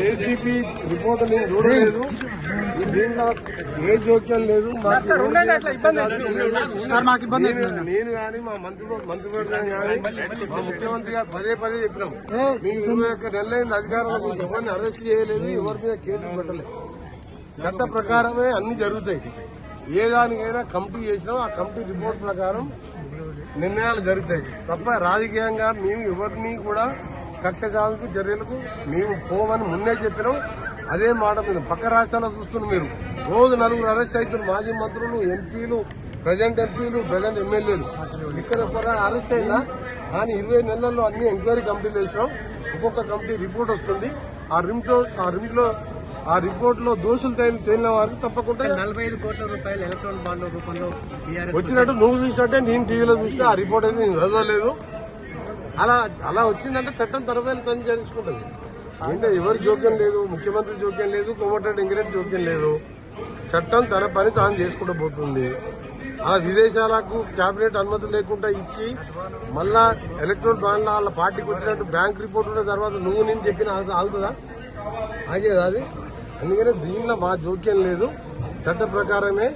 ACP report నేను చూడలేదు. దీంట్లో ఏ జోక్యం లేదు. నేను కానీ మా మంత్రివర్గం కానీ మా ముఖ్యమంత్రి గారు పదే పదే చెప్పినాం. మీకు 21 నెలలైన అధికారులకు ఎవరిని అరెస్ట్ చేయలేదు, ఎవరి మీద కేసులు పెట్టలేదు. చట్ట ప్రకారమే అన్ని జరుగుతాయి. ఏ దానికైనా కమిటీ చేసినా ఆ కమిటీ రిపోర్ట్ ప్రకారం నిర్ణయాలు జరుగుతాయి తప్ప రాజకీయంగా మేము ఎవరిని కూడా కక్ష సాధింపు చర్యలకు మేము పోమని మున్నే చెప్పినాం. అదే మాట మీద పక్క రాష్ట్రాల్లో చూస్తున్నారు మీరు. రోజు 4 అరెస్ట్ అవుతున్నారు. మాజీ మంత్రులు, ఎంపీలు, ప్రజెంట్ ఎంపీలు, ప్రజెంట్ ఎమ్మెల్యేలు. ఇక్కడ కూడా అరెస్ట్ అయినా కానీ 20 నెలల్లో అన్ని ఎంక్వైరీ కమిటీలు వేసినాం. ఒక్కొక్క కమిటీ రిపోర్ట్ వస్తుంది. ఆ రిపోర్ట్ లో దోషులు తేలిన వారికి తప్పకుండా 45 కోట్ల రూపాయలు ఎలక్ట్రానిక్ బాండ్ రూపంలో వచ్చినట్టు నువ్వు చూసినట్టే నేను టీవీలో చూసినా. ఆ రిపోర్ట్ అయితే నేను చదవలేదు. అలా వచ్చిందంటే చట్టం తరఫైన తను చేసుకుంటుంది. అంటే ఎవరి జోక్యం లేదు, ముఖ్యమంత్రి జోక్యం లేదు, కోమటిరెడ్డి వెంకరెడ్డి జోక్యం లేదు. చట్టం తన పని తాను చేసుకుంటూ పోతుంది. అలా విదేశాలకు కేబినెట్ అనుమతి లేకుండా ఇచ్చి మళ్ళా ఎలక్ట్రల్ బాండ్ల వాళ్ళ పార్టీకి వచ్చినట్టు బ్యాంక్ రిపోర్ట్ ఉన్న తర్వాత నువ్వు నేను చెప్పిన ఆగుతుందా? ఆగేదా అది? అందుకనే దీనిలో మా జోక్యం లేదు. చట్ట ప్రకారమే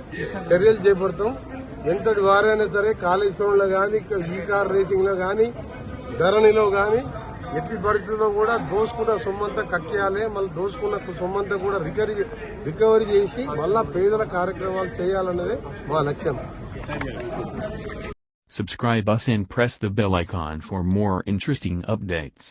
చర్యలు చేపడతాం. ఎంతటి వారైనా సరే కాళేశ్వరంలో కానీ, ఈ కార్ రేసింగ్ లో కానీ, ధరణిలో కానీ ఎట్టి పరిస్థితుల్లో కూడా దోసుకున్న సొమ్మంతా కక్కేయాలి. మళ్ళీ దోసుకున్న సొమ్మంతా కూడా రికవరీ చేసి మళ్ళా పేదల కార్యక్రమాలు చేయాలన్నదే మా లక్ష్యం. Subscribe us and press the bell icon for more interesting updates.